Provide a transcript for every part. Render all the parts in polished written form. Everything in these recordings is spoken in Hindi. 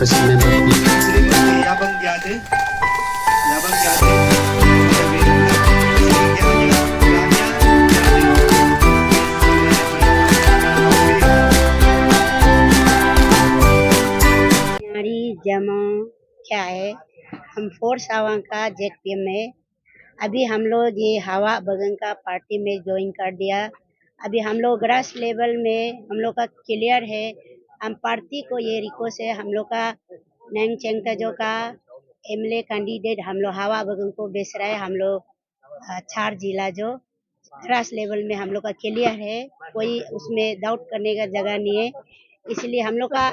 Professor Member P. Yabang Gyade. Yabang Gyade. Sabihin mo na. Sige, हमारी जमा क्या है, हम फोर्स आवां का जेपीएम में अभी हम लोग ये हवा बगन का पार्टी में ज्वाइन कर दिया। अभी हम लोग ग्रास लेवल में हम लोग का क्लियर है। हम पार्टी को ये रिक्वेस्ट है, हम लोग का नैंग चेंगताजो का एमएलए कैंडिडेट हम लोग हवा बगन को बेच रहा है। हम लोग 4 जिला जो ग्रास लेवल में हम लोग का क्लियर है, कोई उसमें डाउट करने का जगह नहीं है। इसलिए हम लोग का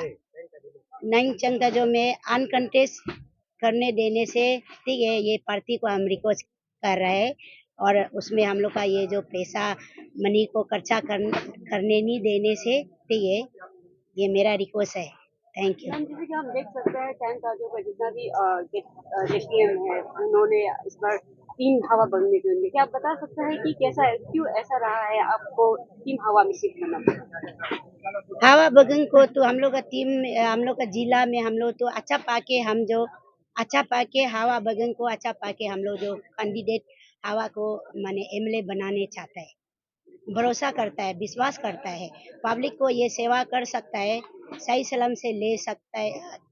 नैंग चेंगताजो में अनकंटेस्ट करने देने से ठीक है, ये पार्टी को हम रिक्वेस्ट कर रहे हैं और उसमें हम लोग का ये जो पैसा मनी को खर्चा करने नहीं देने से ठीक है, ये मेरा रिक्वेस्ट है। Thank you. मैम, जैसे कि हम देख सकते हैं टैंक ताजों का जितना भी जेपीएम है, उन्होंने इस बार टीम हवा बनने के लिए, क्या आप बता सकते हैं कि कैसा क्यों ऐसा रहा है आपको टीम हवा में शिफ्ट करना पड़ा? हवा बगन को तो हम लोग का टीम, हम लोग का जिला में हम लोग तो अच्छा पाके हम जो अच्छा पाके हवा बगन को अच्छा पाके हम लोग जो कैंडिडेट हवा को माने एमएलए बनाने चाहता है, भरोसा करता है, विश्वास करता है, पब्लिक को ये सेवा कर सकता है, सही सलाम से ले सकता है,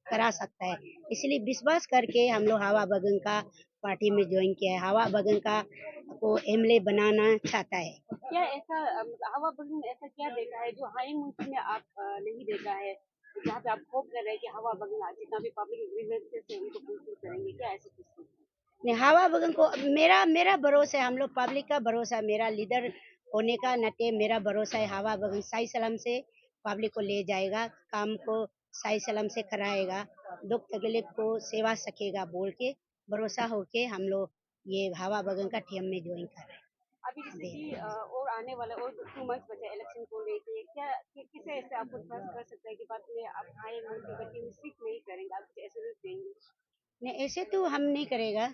करा सकता है। इसलिए विश्वास करके हम लोग हवा बगन का पार्टी में ज्वाइन किया है। हवा बगन का को एमएलए बनाना चाहता है। क्या ऐसा हवा बगन में ऐसा क्या देखा है जो हाई मुल्क में आप नहीं देखा है, जहाँ पे आप होप कर रहे हैं कि हवा बगन जितना भी पब्लिक ग्रीवेंसेस है उनको फुलफिल करेंगे, क्या ऐसा कुछ? नहीं, हवा बगन को मेरा मेरा भरोसा है, हम लोग पब्लिक का भरोसा, मेरा लीडर होने का नाते मेरा भरोसा है हवा बगन सही सलाम से पब्लिक को ले जाएगा, काम को सही सलाम से कराएगा, दुख तकलीफ को सेवा सकेगा बोल के भरोसा होके हम लोग ये हवा बगन का टीम में ज्वाइन कर रहे हैं। अभी जैसे कि और आने वाला और 2 मंथ्स बचे इलेक्शन को लेके, क्या किसे ऐसे आपको ट्रस्ट कर सकते हैं कि बाद में आप हाई मुल्क की टीम स्टिक नहीं करेंगे, आप कुछ ऐसे देंगे? नहीं, ऐसे तो हम नहीं करेगा,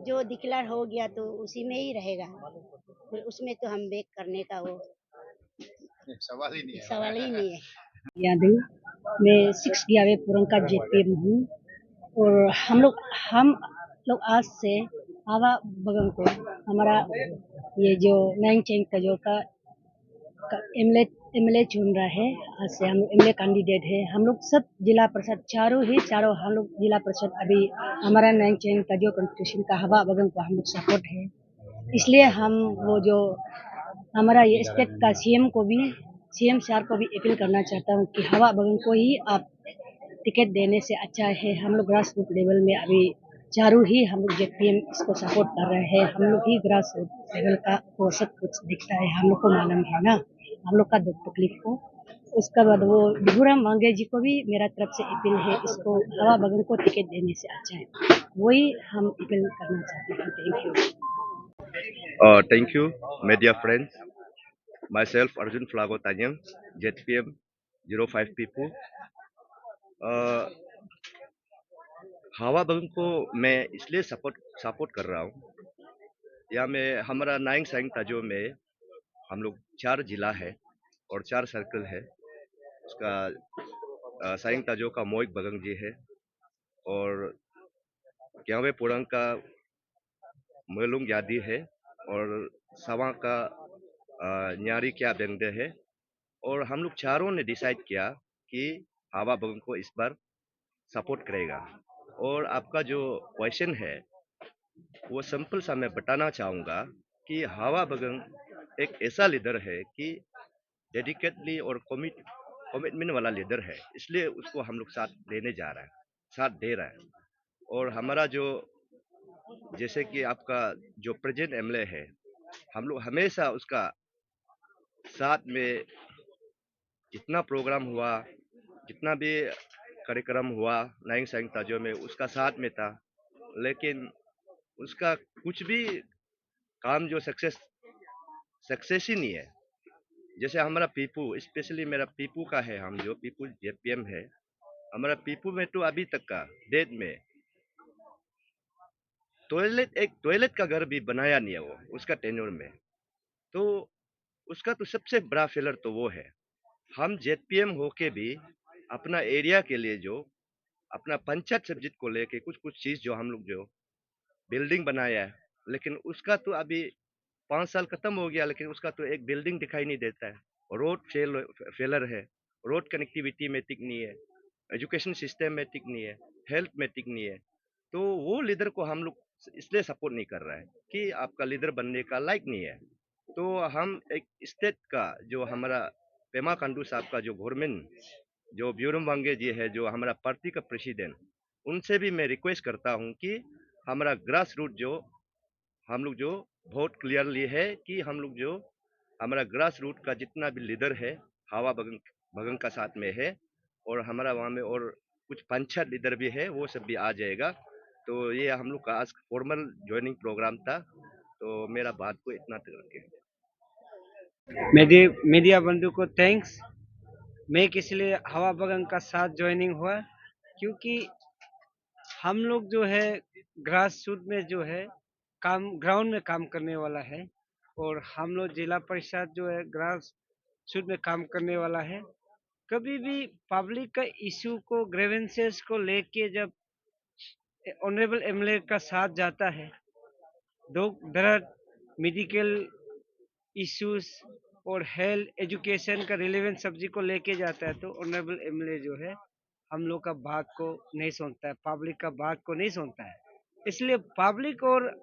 जो डिक्लेयर हो गया तो उसी में ही रहेगा, फिर उसमें तो हम बेक करने का वो सवाल ही नहीं है। सवाल ही नहीं है। यादव, मैं 6 गियावे पुरम का जेपीएम हूँ और हम लोग आज से हवा बगन को हमारा ये जो नैंग चेंग तजो का एमएलए चुन रहा है। आज से हम एमएलए कैंडिडेट है। हम लोग सब जिला परिषद चारों हम लोग जिला परिषद अभी हमारा नैंग चेंग तजो कॉन्स्टिट्यूशन का हवा बगन को हम लोग सपोर्ट है। इसलिए हम वो जो हमारा ये स्टेट का सीएम सर को भी अपील करना चाहता हूँ कि हवा बगन को ही आप टिकट देने से अच्छा है। हम लोग ग्रास रूट लेवल में अभी चारों ही हम लोग जेपीएम इसको सपोर्ट कर रहे हैं। हम लोग ही ग्रास रूट लेवल का वो सब कुछ दिखता है, हम लोग को मालूम है ना, हम लोग का दुख तकलीफ को। उसके बाद वो भिखुराम मांगे जी को भी मेरा तरफ से अपील है, इसको हवा बगन को टिकट देने से अच्छा है, वही हम अपील करना चाहते हैं। Thank you. Thank you, media friends. Myself, Arjun Flago Tanyang, ZPM 05 people. हवा बगन को मैं इसलिए सपोर्ट कर रहा हूँ, या मैं हमारा नाइंग साइंग ताजो में हम लोग 4 जिला है और 4 सर्कल है। उसका साइंग ताजो का मोइक बगंग जी है और ग्यावे पुरंग का मेलुंग यादी है और सवा का न्यारी क्या बेंगदे है। और हम लोग चारों ने डिसाइड किया कि हवा बगन को इस बार सपोर्ट करेगा। और आपका जो क्वेश्चन है वो सिंपल सा मैं बताना चाहूँगा कि हवा बगन एक ऐसा लीडर है कि डेडिकेटली और कमिटमेंट वाला लीडर है, इसलिए उसको हम लोग साथ लेने जा रहा है, साथ दे रहा है। और हमारा जो जैसे कि आपका जो प्रेजेंट एमएलए है, हम लोग हमेशा उसका साथ में जितना प्रोग्राम हुआ, जितना भी कार्यक्रम हुआ नाइंग साइंग ताजो में, उसका साथ में था। लेकिन उसका कुछ भी काम जो सक्सेस ही नहीं है। जैसे हमारा पीपू, स्पेशली मेरा पीपू का है, हम जो पीपू जेपीएम है, हमारा पीपू में तो अभी तक का डेट में एक टॉयलेट का घर भी बनाया नहीं है वो उसका टेन्योर में। तो उसका तो सबसे बड़ा फेलर तो वो है। हम जेपीएम होके भी अपना एरिया के लिए जो अपना पंचायत सब्जेक्ट को लेके कुछ कुछ चीज जो हम लोग जो बिल्डिंग बनाया है, लेकिन उसका तो अभी 5 साल खत्म हो गया, लेकिन उसका तो एक बिल्डिंग दिखाई नहीं देता है। रोड फेलर है, रोड कनेक्टिविटी में ठीक नहीं है, एजुकेशन सिस्टम में ठीक नहीं है, हेल्थ में ठीक नहीं है। तो वो लीडर को हम लोग इसलिए सपोर्ट नहीं कर रहा है कि आपका लीडर बनने का लायक नहीं है। तो हम एक स्टेट का जो हमारा पेमा खांडू साहब का जो गवर्नमेंट जो ब्यूरम वांगे जी है, जो हमारा पार्टी का प्रेसिडेंट, उनसे भी मैं रिक्वेस्ट करता हूँ कि हमारा ग्रास रूट जो हम लोग जो बहुत क्लियरली है कि हम लोग जो हमारा ग्रास रूट का जितना भी लीडर है हवा बगन बगन का साथ में है, और हमारा वहाँ में और कुछ पंचायत लीडर भी है, वो सब भी आ जाएगा। तो ये हम लोग का आज फॉर्मल ज्वाइनिंग प्रोग्राम था। तो मेरा बात को इतना तक रखें। मीडिया बंधु को थैंक्स। मैं इसलिए हवा बगन का साथ ज्वाइनिंग हुआ क्योंकि हम लोग जो है ग्रास रूट में जो है काम ग्राउंड में काम करने वाला है, और हम लोग जिला परिषद जो है ग्रास रूट में काम करने वाला है। कभी भी पब्लिक का इशू को ग्रेवेंसेस को लेके जब ऑनरेबल एमएलए का साथ जाता है, दो दरअसल मेडिकल इश्यूज और हेल्थ एजुकेशन का रिलेवेंट सब्जी को लेके जाता है, तो ऑनरेबल एमएलए जो है हम लोग का बात को नहीं सुनता है, पब्लिक का बात को नहीं सुनता है। इसलिए पब्लिक और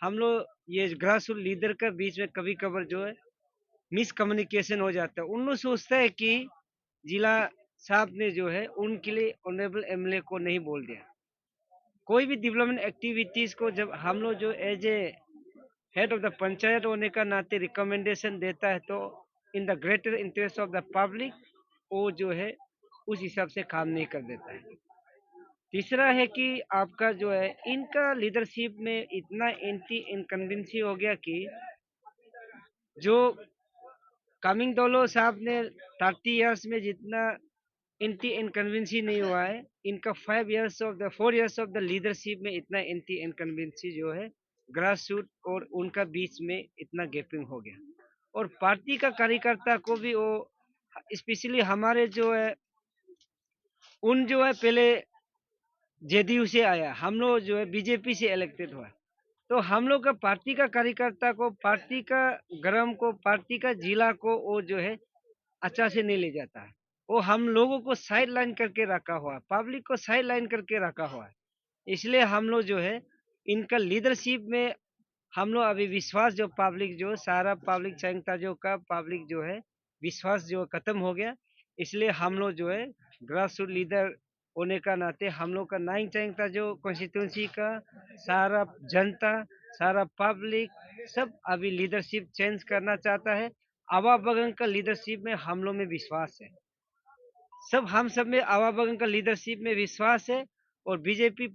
हम लोग ये ग्रास रूट लीडर के बीच में कभी कभार जो है मिसकम्युनिकेशन हो जाता है। उन लोग सोचता है कि जिला साहब ने जो है उनके लिए ऑनरेबल एमएलए को नहीं बोल दिया। कोई भी डेवलपमेंट एक्टिविटीज को जब हम लोग जो as a head of the panchayat होने का नाते रिकमेंडेशन देता है, तो in the greater interest of the public वो जो है उस हिसाब से काम नहीं कर देता है। तीसरा है कि आपका जो है इनका लीडरशिप में इतना एंटी इनकन्वीनियंसी हो गया कि जो कमिंग दोलो साहब ने 30 इयर्स में जितना एंटी इनकन्वीनियंसी नहीं हुआ है, इनका 4 इयर्स ऑफ द लीडरशिप में इतना एंटी इनकन्वीनियंसी जो है ग्रास रूट और उनका बीच में इतना गैपिंग हो गया। और पार्टी का कार्यकर्ता को भी वो स्पेशली हमारे जो है उन जो है पहले जेडीयू से आया, हम लोग जो है बीजेपी से इलेक्टेड हुआ, तो हम लोग का पार्टी का कार्यकर्ता को पार्टी का ग्राम को पार्टी का जिला को वो जो है अच्छा से नहीं ले जाता है। वो हम लोगों को साइड लाइन करके रखा हुआ है, पब्लिक को साइड लाइन करके रखा हुआ है। इसलिए हम लोग जो है इनका लीडरशिप में हम लोग अभी विश्वास जो पब्लिक जो सारा पब्लिक चाहता जो का पब्लिक जो है विश्वास जो खत्म हो गया। इसलिए हम लोग जो है ग्रास रूट लीडर होने का नाते हम लोग का नाइन चाहता जो कॉन्स्टिट्यूंसी का सारा जनता सारा पब्लिक सब अभी लीडरशिप चेंज करना चाहता है। आवा बगन का लीडरशिप में हम लोग में विश्वास है, हम सब में आवा बगन का लीडरशिप में विश्वास है। और बीजेपी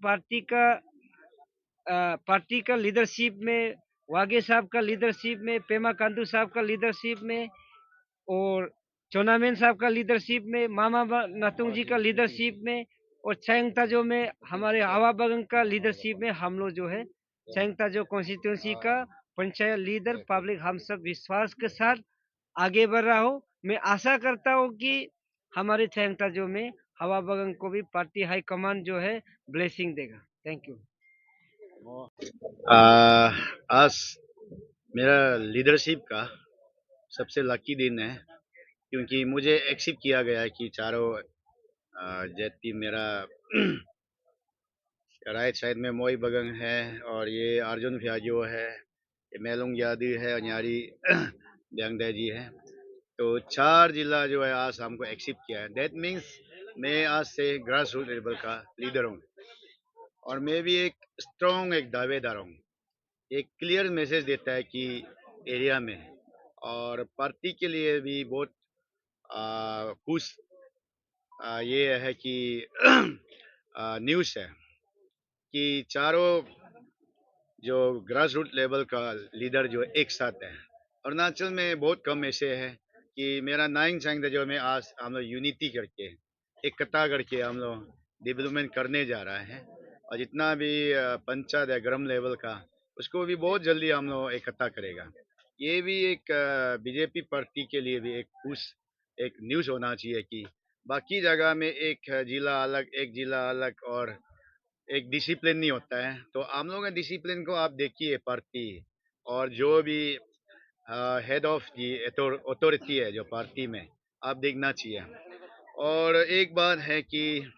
पार्टी का लीडरशिप में वागे साहब का लीडरशिप में पेमा कांदू साहब का लीडरशिप में और चोनामेन साहब का लीडरशिप में मामा नातुंग जी का लीडरशिप में और चैंगताजो में हमारे आवा बगन का लीडरशिप में हम लोग जो है चैंगताजो कॉन्स्टिट्यूंसी का पंचायत लीडर पब्लिक हम सब विश्वास के साथ आगे बढ़ रहा हो। मैं आशा करता हूँ कि हमारे चैंगताजो में हवा बगन को भी पार्टी हाई कमांड जो है ब्लेसिंग देगा। Thank you. आज मेरा लीडरशिप का सबसे लकी दिन है, क्योंकि मुझे एक्सेप्ट किया गया है कि चारों जेटी मेरा राइट साइड में मोई बगंग है और ये अर्जुन फ्याजो है, ये मेलुंग यादी है और न्यारी ब्यांगदे जी है। तो 4 जिला जो है आज हमको एक्सेप्ट किया है। दैट मीन्स मैं आज से ग्रास रूट लेवल का लीडर हूँ और मैं भी एक स्ट्रॉन्ग एक दावेदार हूँ। एक क्लियर मैसेज देता है कि एरिया में और पार्टी के लिए भी बहुत खुश ये है कि न्यूज़ है कि चारों जो ग्रास रूट लेवल का लीडर जो एक साथ है। अरुणाचल में बहुत कम ऐसे है कि मेरा नाइन चांग जो में आज हम लोग यूनिटी करके एकता करके हम लोग डेवलपमेंट करने जा रहा है। और जितना भी पंचायत है ग्राम लेवल का उसको भी बहुत जल्दी हम लोग इकट्ठा करेगा। ये भी एक बीजेपी पार्टी के लिए भी एक खुश एक न्यूज़ होना चाहिए कि बाकी जगह में एक जिला अलग, एक जिला अलग और एक डिसिप्लिन नहीं होता है। तो हम लोगों का डिसिप्लिन को आप देखिए पार्टी और जो भी हेड ऑफ दी अथॉरिटी है जो पार्टी में, आप देखना चाहिए। और एक बात है कि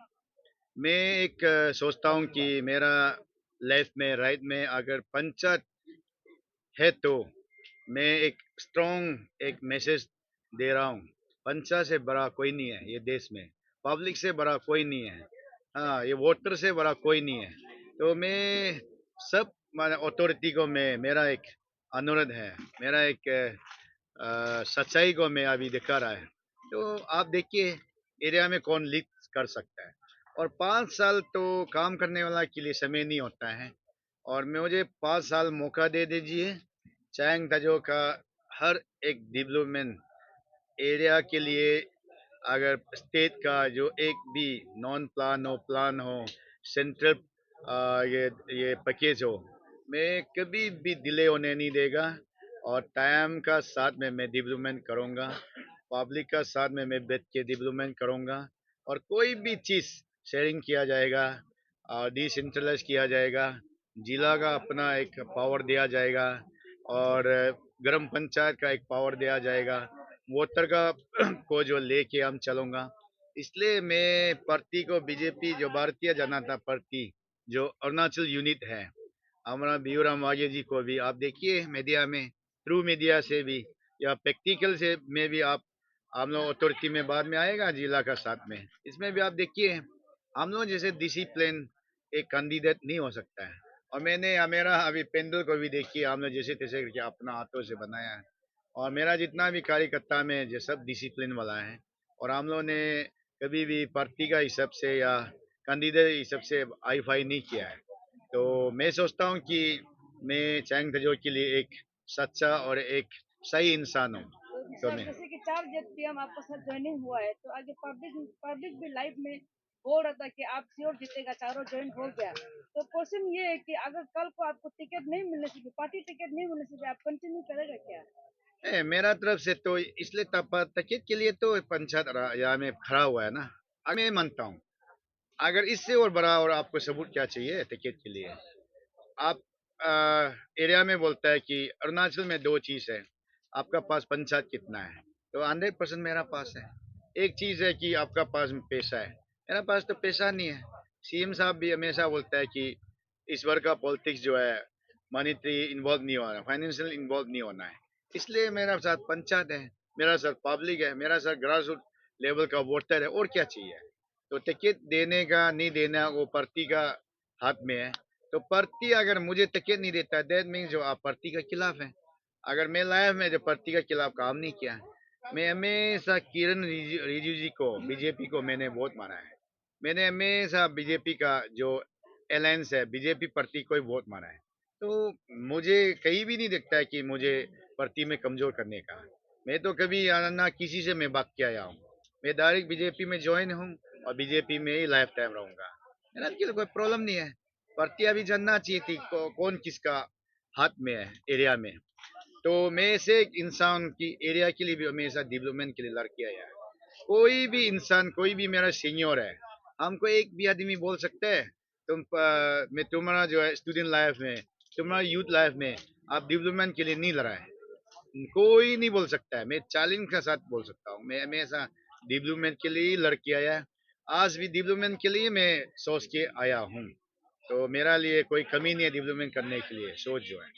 मैं एक सोचता हूँ कि मेरा लेफ्ट में राइट में अगर पंचायत है तो मैं एक स्ट्रॉन्ग एक मैसेज दे रहा हूँ। पंचायत से बड़ा कोई नहीं है ये देश में, पब्लिक से बड़ा कोई नहीं है, हाँ ये वोटर से बड़ा कोई नहीं है। तो मैं सब अथॉरिटी को मैं मेरा एक अनुरोध है, मेरा एक सच्चाई को मैं अभी दिखा रहा है। तो आप देखिए एरिया में कौन लीड कर सकता है। और 5 साल तो काम करने वाला के लिए समय नहीं होता है। और मुझे 5 साल मौका दे दीजिए, चैंग तजो का हर एक डेवलपमेंट एरिया के लिए, अगर स्टेट का जो एक भी नॉन प्लान हो प्लान हो, सेंट्रल ये पैकेज हो, मैं कभी भी डिले होने नहीं देगा। और टाइम का साथ में मैं डेवलपमेंट करूँगा, पब्लिक का साथ में मैं बैठ के डेवलपमेंट करूँगा। और कोई भी चीज़ शेयरिंग किया जाएगा और डिसेंट्रलाइज किया जाएगा, जिला का अपना एक पावर दिया जाएगा और ग्राम पंचायत का एक पावर दिया जाएगा, वोटर का को जो लेके हम चलूंगा। इसलिए मैं पार्टी को बीजेपी जो भारतीय जनता पार्टी जो अरुणाचल यूनिट है, हमारा बीयूराम वाघे जी को भी आप देखिए मीडिया में, थ्रू मीडिया से भी या प्रैक्टिकल से में भी आप, हम लोग अथॉरिटी में बाद में आएगा जिला का साथ में, इसमें भी आप देखिए हम लोग जैसे डिसिप्लिन एक कैंडिडेट नहीं हो सकता है। और मैंने मेरा अभी पेंडल को भी देखिए, हम लोग जैसे तैसे करके अपना हाथों से बनाया है। और मेरा जितना भी कार्यकर्ता में जो सब डिसिप्लिन वाला है। और हम लोग ने कभी भी पार्टी का हिसाब से या कैंडिडेट हिसाब से आई फाई नहीं किया है। तो मैं सोचता हूँ कि मैं चैंग तजो के लिए एक सच्चा और एक सही इंसान हूँ। तो सर मैं जैसे कि 4 JPM आपका साथ ज्वाइनिंग हुआ है तो आगे पब्लिक पब्लिक भी लाइव में बोल रहा था कि आप श्योर जीतेगा, चारों ज्वाइन हो गया। तो क्वेश्चन ये है कि अगर कल को आपको टिकट नहीं मिलने से भी, पार्टी टिकट नहीं मिलने से भी, आप कंटिन्यू करेगा क्या? मेरा तरफ से तो इसलिए तकियत के लिए तो पंचायत या में खड़ा हुआ है ना। मैं मानता हूँ अगर इससे और बड़ा और आपको सबूत क्या चाहिए टिकट के लिए। आप एरिया में बोलता है कि अरुणाचल में दो चीज है, आपका पास पंचायत कितना है, तो 100% मेरा पास है। एक चीज है कि आपका पास पैसा है, मेरा पास तो पैसा नहीं है। सीएम साहब भी हमेशा बोलता है कि इस बार का पॉलिटिक्स जो है मॉनिटरी इन्वॉल्व नहीं होना, फाइनेंशियल इन्वॉल्व नहीं होना है। इसलिए मेरा साथ पंचायत है, मेरा साथ पब्लिक है, मेरा साथ ग्रास रूट लेवल का वोटर है, और क्या चाहिए। तो टिकट देने का नहीं देना वो पार्टी का हाथ में है। तो पार्टी अगर मुझे टिकट नहीं देता, दैट मीन्स जो आप पार्टी के खिलाफ है। अगर मैं लाइफ में जो पार्टी के खिलाफ काम नहीं किया, मैं हमेशा किरण रिजिजू जी को, बीजेपी को मैंने वोट मारा है। मैंने हमेशा बीजेपी का जो अलायंस है, बीजेपी पार्टी को ही वोट मारा है। तो मुझे कहीं भी नहीं दिखता है कि मुझे पार्टी में कमजोर करने का। मैं तो कभी ना किसी से मैं भाग के आया हूँ, मैं डायरेक्ट बीजेपी में ज्वाइन हूँ और बीजेपी में ही लाइफ टाइम रहूंगा। मेरा तो कोई प्रॉब्लम नहीं है। पार्टी अभी जानना चाहिए थी कौन किसका हाथ में है एरिया में। तो मैं से एक इंसान की एरिया के लिए भी हमेशा डेवलपमेंट के लिए लड़के आया है। कोई भी इंसान, कोई भी मेरा सीनियर है, हमको एक भी आदमी बोल सकता है मैं तुम्हारा जो है स्टूडेंट लाइफ में, तुम्हारा यूथ लाइफ में आप डेवलपमेंट के लिए नहीं लड़ा है, कोई नहीं बोल सकता है। मैं चैलेंज के साथ बोल सकता हूँ, मैं हमेशा डेवलपमेंट के लिए ही लड़के आया है। आज भी डेवलपमेंट के लिए मैं सोच के आया हूँ। तो मेरा लिए कोई कमी नहीं है डेवलपमेंट करने के लिए सोच जो है।